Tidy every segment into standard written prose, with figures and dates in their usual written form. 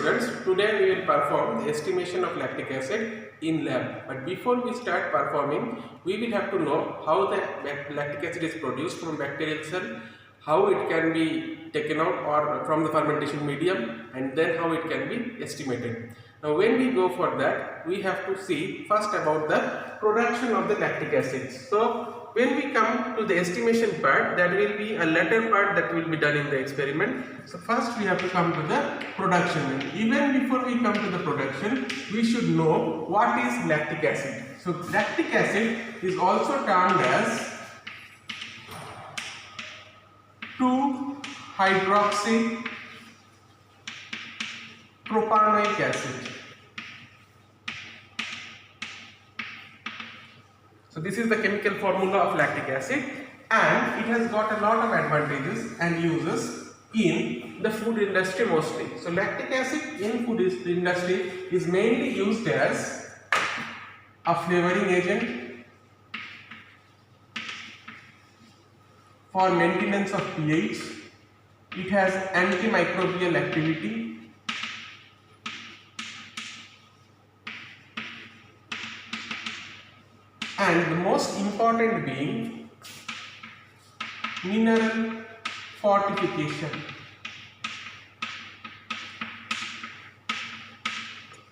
students, today we will perform the estimation of lactic acid in lab. But before we start performing, we will have to know how the lactic acid is produced from bacterial cell, how it can be taken out or from the fermentation medium, and then how it can be estimated. Now when we go for that, we have to see first about the production of the lactic acid. So when we come to the estimation part, that will be a later part that will be done in the experiment. So first we have to come to the production. And even before we come to the production, we should know what is lactic acid. So lactic acid is also termed as 2-hydroxypropanoic acid. So this is the chemical formula of lactic acid, and it has got a lot of advantages and uses in the food industry mostly. So lactic acid in food industry is mainly used as a flavoring agent, for maintenance of pH. It has antimicrobial activity, and the most important being mineral fortification.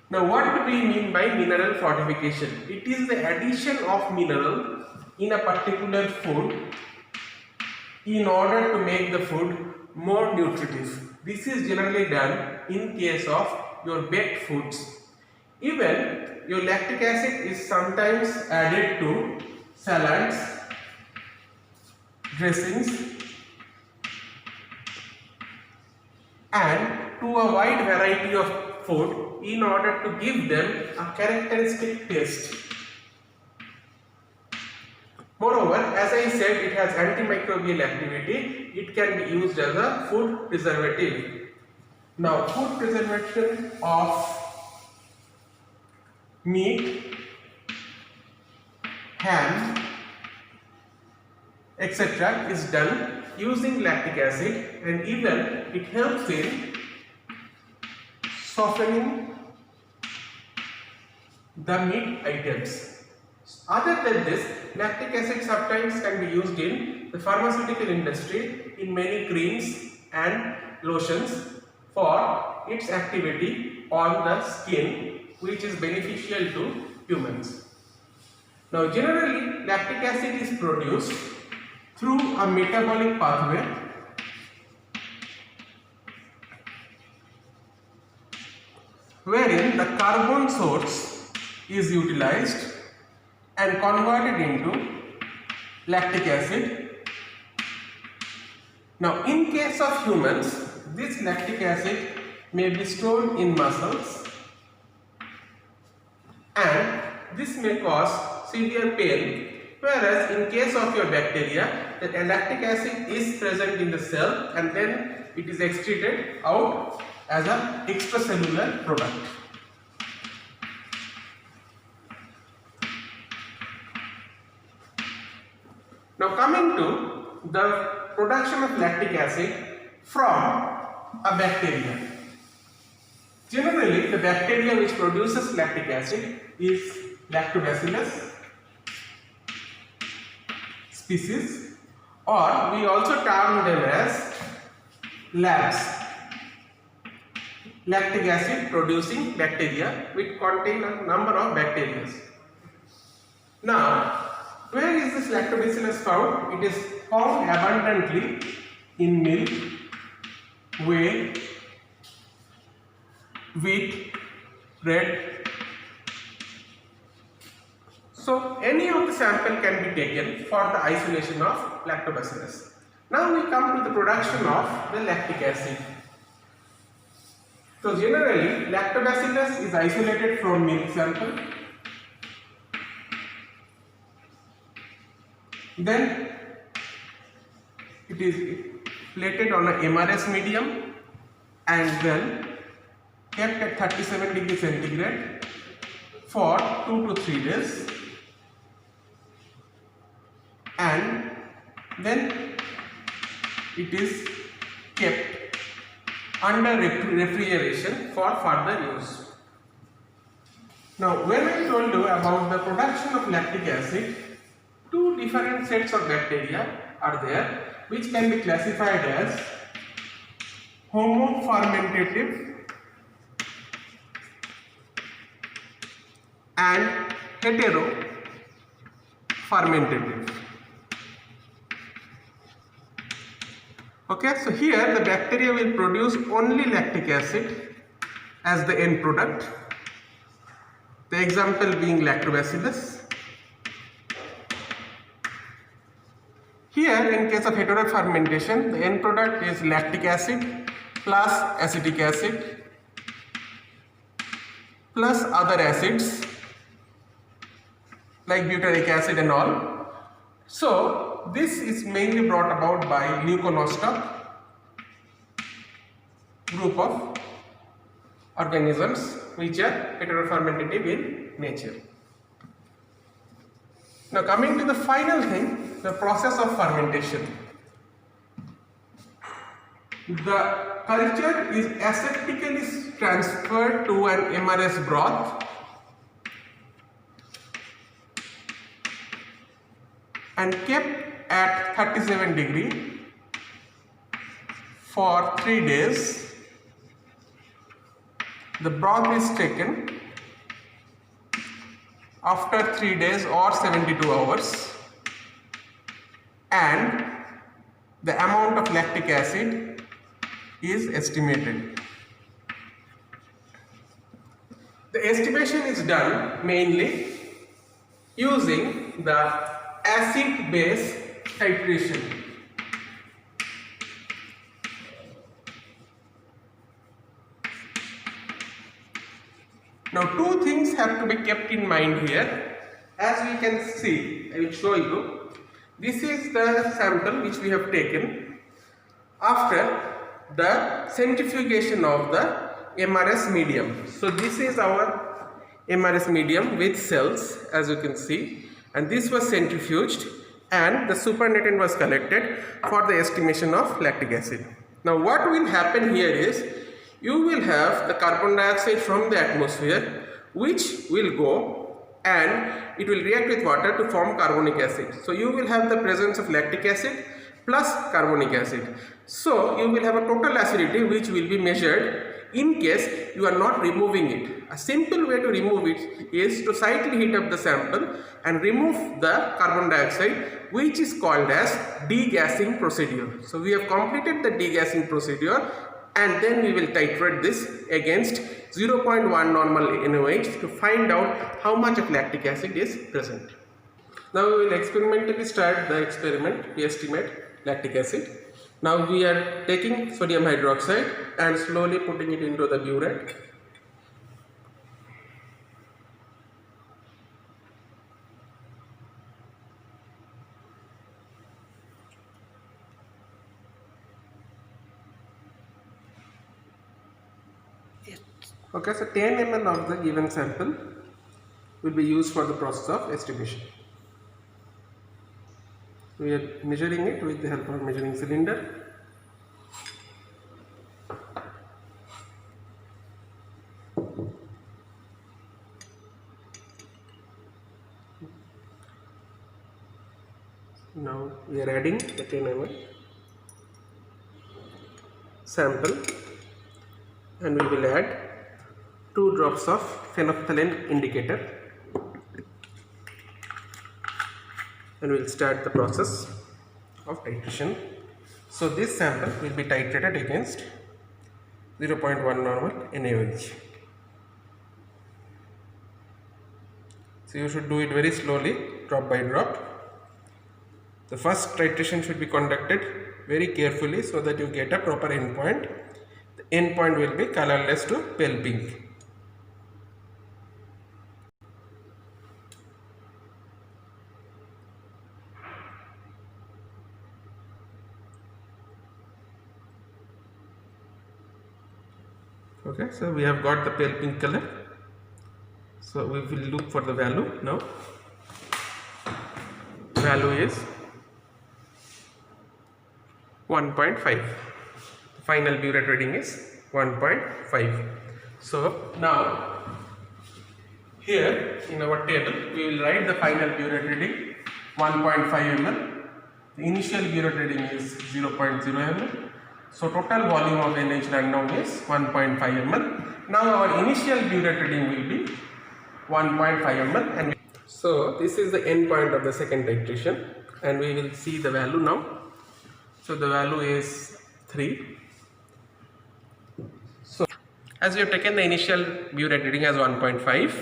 Now what do we mean by mineral fortification? It is the addition of mineral in a particular food in order to make the food more nutritive. This is generally done in case of your baked foods. Even your lactic acid is sometimes added to salads, dressings, and to a wide variety of food in order to give them a characteristic taste. Moreover, as I said, it has antimicrobial activity. It can be used as a food preservative. Now, food preservation of meat, ham, etc. is done using lactic acid, and even it helps in softening the meat items. Other than this, lactic acid sometimes can be used in the pharmaceutical industry in many creams and lotions for its activity on the skin, which is beneficial to humans. Now generally lactic acid is produced through a metabolic pathway wherein the carbon source is utilized and converted into lactic acid. Now in case of humans, this lactic acid may be stored in muscles, and this may cause severe pain, whereas in case of your bacteria, the lactic acid is present in the cell and then it is excreted out as an extracellular product. Now coming to the production of lactic acid from a bacteria. Generally, the bacteria which produces lactic acid is Lactobacillus species, or we also term them as labs, lactic acid producing bacteria, which contain a number of bacteria. Now, where is this Lactobacillus found? It is found abundantly in milk, whey, wheat, bread. So any of the sample can be taken for the isolation of Lactobacillus. Now we come to the production of the lactic acid. So generally Lactobacillus is isolated from milk sample. Then it is plated on a MRS medium and then kept at 37 degrees centigrade for 2 to 3 days, and then it is kept under refrigeration for further use. Now, when I told you about the production of lactic acid, two different sets of bacteria are there which can be classified as homofermentative and heterofermentative. Okay, so here the bacteria will produce only lactic acid as the end product. The example being Lactobacillus. Here, in case of heterofermentation, the end product is lactic acid plus acetic acid plus other acids like butyric acid and all. So, this is mainly brought about by Leuconostoc group of organisms which are heterofermentative in nature. Now, coming to the final thing, the process of fermentation. The culture is aseptically transferred to an MRS broth and kept at 37 degree for 3 days. The broth is taken after 3 days or 72 hours and the amount of lactic acid is estimated. The estimation is done mainly using the acid-base titration. Now, two things have to be kept in mind here. As we can see, I will show you. This is the sample which we have taken after the centrifugation of the MRS medium. So, this is our MRS medium with cells, as you can see, and this was centrifuged and the supernatant was collected for the estimation of lactic acid. Now, what will happen here is you will have the carbon dioxide from the atmosphere which will go and it will react with water to form carbonic acid. So, you will have the presence of lactic acid plus carbonic acid. So, you will have a total acidity which will be measured in case you are not removing it. A simple way to remove it is to slightly heat up the sample and remove the carbon dioxide, which is called as degassing procedure. So, we have completed the degassing procedure and then we will titrate this against 0.1 normal NaOH to find out how much of lactic acid is present. Now, we will experimentally start the experiment. We estimate lactic acid. Now, we are taking sodium hydroxide and slowly putting it into the burette. Okay, so 10 ml of the given sample will be used for the process of estimation. We are measuring it with the help of measuring cylinder. Now we are adding the 10 ml sample and we will add 2 drops of phenolphthalein indicator and we will start the process of titration. So, this sample will be titrated against 0.1 normal NaOH. So, you should do it very slowly, drop by drop. The first titration should be conducted very carefully so that you get a proper endpoint. The endpoint will be colorless to pale pink. Okay, so we have got the pale pink color. So we will look for the value now. Value is 1.5. Final burette reading is 1.5. So now here in our table we will write the final burette reading 1.5 ml. The initial burette reading is 0.0 ml. So total volume of NaOH rundown is 1.5 ml. Now our initial burette reading will be 1.5 ml, and so this is the end point of the second titration, and we will see the value now. So the value is 3. So as we have taken the initial burette reading as 1.5,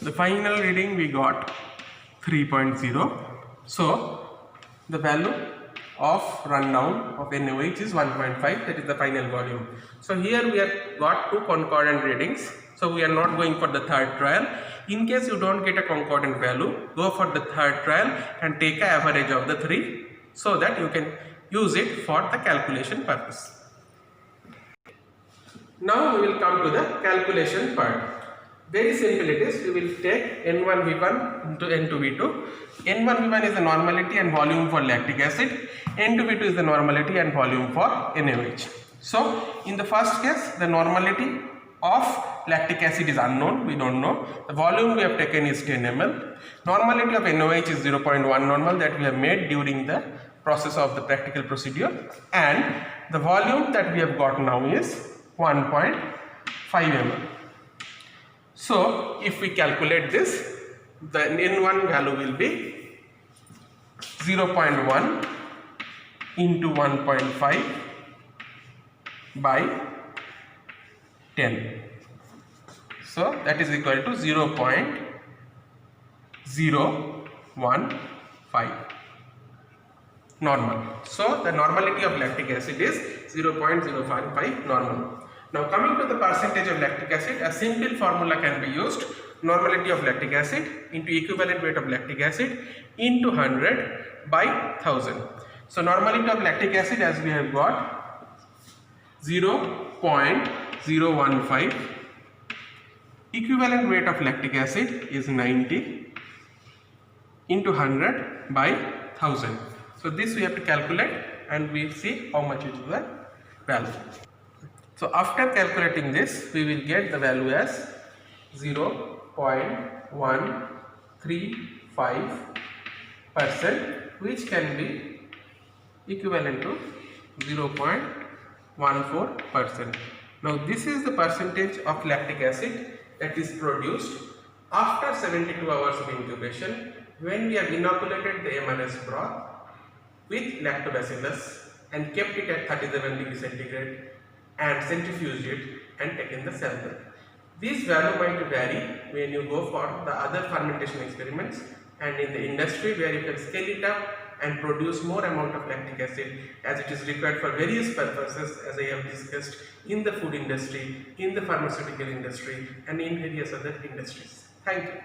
the final reading we got 3.0. So the value of rundown of NaOH is 1.5, that is the final volume. So here we have got two concordant readings, so we are not going for the third trial. In case you don't get a concordant value, go for the third trial and take an average of the 3 so that you can use it for the calculation purpose. Now we will come to the calculation part. Very simple it is. We will take N1V1 into N2V2. N1V1 is the normality and volume for lactic acid. N2V2 is the normality and volume for NaOH. So in the first case, the normality of lactic acid is unknown, we don't know. The volume we have taken is 10 ml. Normality of NaOH is 0.1 normal that we have made during the process of the practical procedure, and the volume that we have got now is 1.5 ml. So if we calculate this, the N1 value will be 0.1 into 1.5 by 10. So that is equal to 0.015 normal. So the normality of lactic acid is 0.015 normal. Now coming to the percentage of lactic acid, a simple formula can be used. Normality of lactic acid into equivalent weight of lactic acid into 100 by 1000. So normality of lactic acid, as we have got, 0.015. Equivalent weight of lactic acid is 90 into 100 by 1000. So this we have to calculate and we see how much is the value. So after calculating this, we will get the value as 0.135%, which can be equivalent to 0.14%. Now this is the percentage of lactic acid that is produced after 72 hours of incubation when we have inoculated the MRS broth with lactobacillus and kept it at 37 degrees centigrade and centrifuged it and taken the sample. This value might vary when you go for the other fermentation experiments and in the industry where you can scale it up and produce more amount of lactic acid as it is required for various purposes, as I have discussed, in the food industry, in the pharmaceutical industry and in various other industries. Thank you.